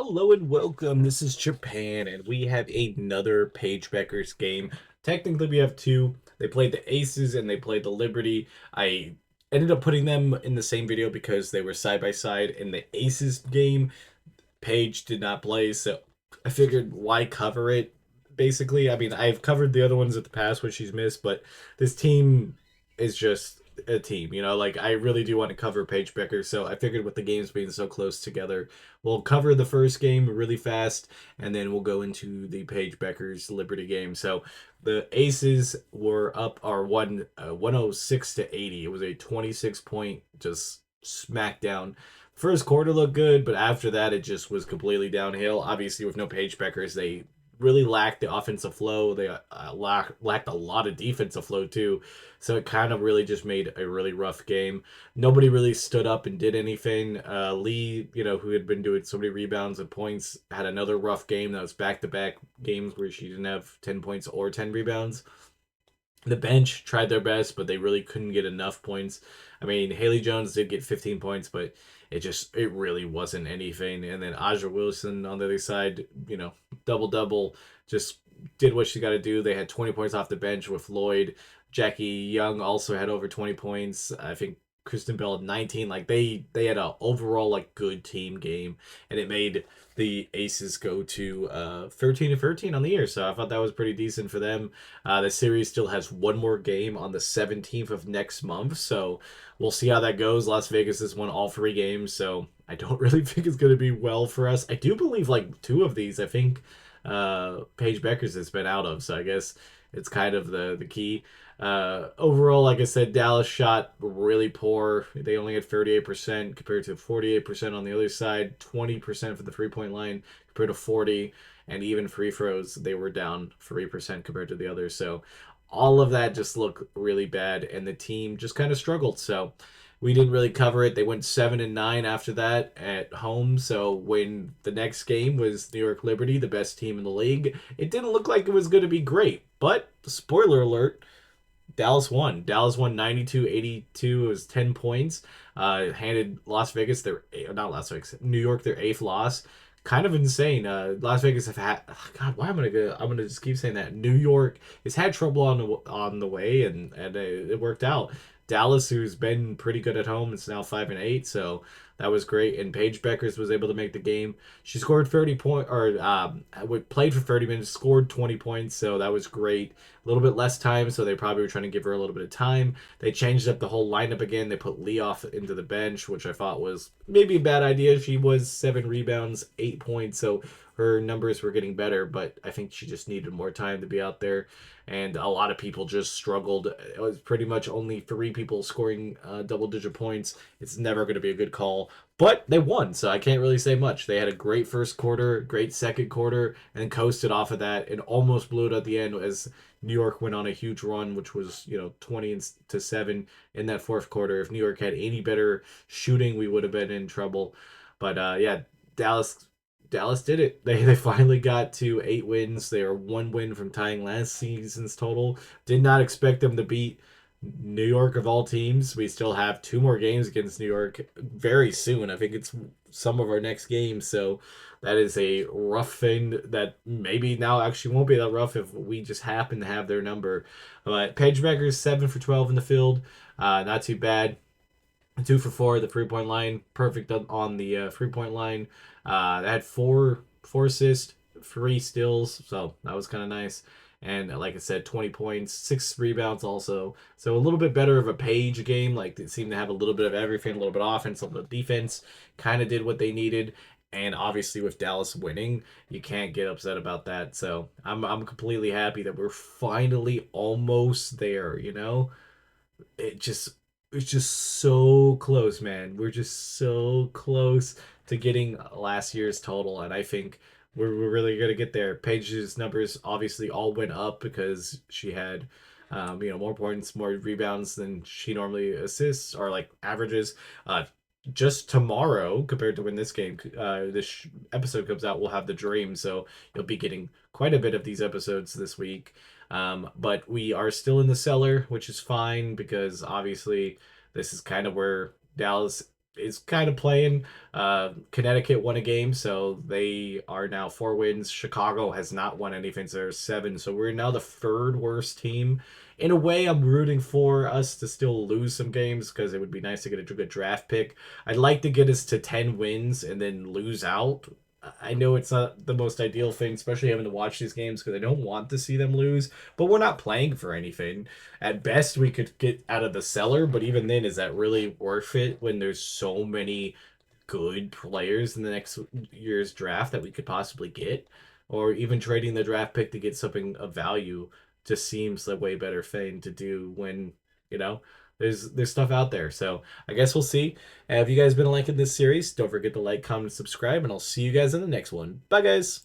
Hello and welcome. This is Japan, and we have another Paige Bueckers game. Technically, we have two. They played the Aces and they played the Liberty. I ended up putting them in the same video because they were side by side. In the Aces game, Paige did not play, so I figured why cover it. Basically, I mean, I've covered the other ones at the past when she's missed, but this team is just a team, like I really do want to cover Paige Bueckers, so I figured with the games being so close together, we'll cover the first game really fast, and then we'll go into the Paige Bueckers Liberty game. So the Aces were up our 106 to 80. It was a 26 point just smackdown. First quarter looked good, but after that, it just was completely downhill. Obviously, with no Paige Bueckers, they really lacked the offensive flow. They lacked a lot of defensive flow, too. So it kind of really just made a really rough game. Nobody really stood up and did anything. Lee, who had been doing so many rebounds and points, had another rough game. That was back to back games where she didn't have 10 points or 10 rebounds. The bench tried their best, but they really couldn't get enough points. I mean, Haley Jones did get 15 points, but it really wasn't anything. And then Aja Wilson on the other side, double double, just did what she got to do. They had 20 points off the bench with Lloyd. Jackie Young also had over 20 points. I think Kristen Bell had 19. Like they had a overall like good team game, and it made the Aces go to 13 and 13 on the year. So I thought that was pretty decent for them. The series still has one more game on the 17th of next month, so we'll see how that goes. Las Vegas has won all three games, so I don't really think it's going to be well for us. I do believe like two of these, I think Paige Bueckers has been out of, so I guess it's kind of the key. Overall, like I said, Dallas shot really poor. They only had 38% compared to 48% on the other side, 20% for the 3 point line compared to 40, and even free throws they were down 3% compared to the others. So all of that just looked really bad, and the team just kind of struggled. So we didn't really cover it. They went 7-9 after that at home. So when the next game was New York Liberty, the best team in the league, it didn't look like it was going to be great. But spoiler alert, Dallas won. Dallas won 92-82. It was 10 points. Handed Las Vegas not Las Vegas, New York their eighth loss. Kind of insane. Las Vegas have had God. Why am I gonna? I'm gonna just keep saying that. New York has had trouble on the way, and it worked out. Dallas, who's been pretty good at home, is now 5-8. So that was great. And Paige Bueckers was able to make the game. She scored 30 or played for 30 minutes, scored 20 points. So that was great. A little bit less time, so they probably were trying to give her a little bit of time. They changed up the whole lineup again. They put Lee off into the bench, which I thought was maybe a bad idea. She was 7 rebounds, 8 points, so her numbers were getting better, but I think she just needed more time to be out there. And a lot of people just struggled. It was pretty much only three people scoring double digit points. It's never going to be a good call. But they won, so I can't really say much. They had a great first quarter, great second quarter, and coasted off of that and almost blew it at the end as New York went on a huge run, which was 20-7 in that fourth quarter. If New York had any better shooting, we would have been in trouble. But yeah, Dallas did it. They finally got to 8 wins. They are one win from tying last season's total. Did not expect them to beat New York of all teams. We still have two more games against New York very soon. I think it's some of our next games. So that is a rough thing that maybe now actually won't be that rough if we just happen to have their number. But Paige Bueckers 7 for 12 in the field. Not too bad. 2 for 4 at the 3 point line. Perfect on the 3 point line. They had four assists, 3 steals, so that was kind of nice. And like I said, 20 points, 6 rebounds also. So a little bit better of a Page game. Like they seemed to have a little bit of everything, a little bit of offense, a little bit of defense. Kind of did what they needed. And obviously with Dallas winning, you can't get upset about that. So I'm completely happy that we're finally almost there, it just it's just so close, man. We're just so close to getting last year's total, and I think we're really gonna get there. Paige's numbers obviously all went up because she had more points, more rebounds than she normally assists or like averages. Just tomorrow, compared to when this episode comes out, we'll have the dream, so you'll be getting quite a bit of these episodes this week. But we are still in the cellar, which is fine because obviously this is kind of where Dallas is kind of playing. Connecticut won a game, so they are now 4 wins. Chicago has not won anything, so they're 7. So we're now the third worst team. In a way, I'm rooting for us to still lose some games because it would be nice to get a good draft pick. I'd like to get us to 10 wins and then lose out. I know it's not the most ideal thing, especially having to watch these games because I don't want to see them lose, but we're not playing for anything. At best, we could get out of the cellar, but even then, is that really worth it when there's so many good players in the next year's draft that we could possibly get? Or even trading the draft pick to get something of value just seems the way better thing to do when, you know, there's stuff out there. So I guess we'll see. Have you guys been liking this series? Don't forget to like, comment, and subscribe, and I'll see you guys in the next one. Bye, guys.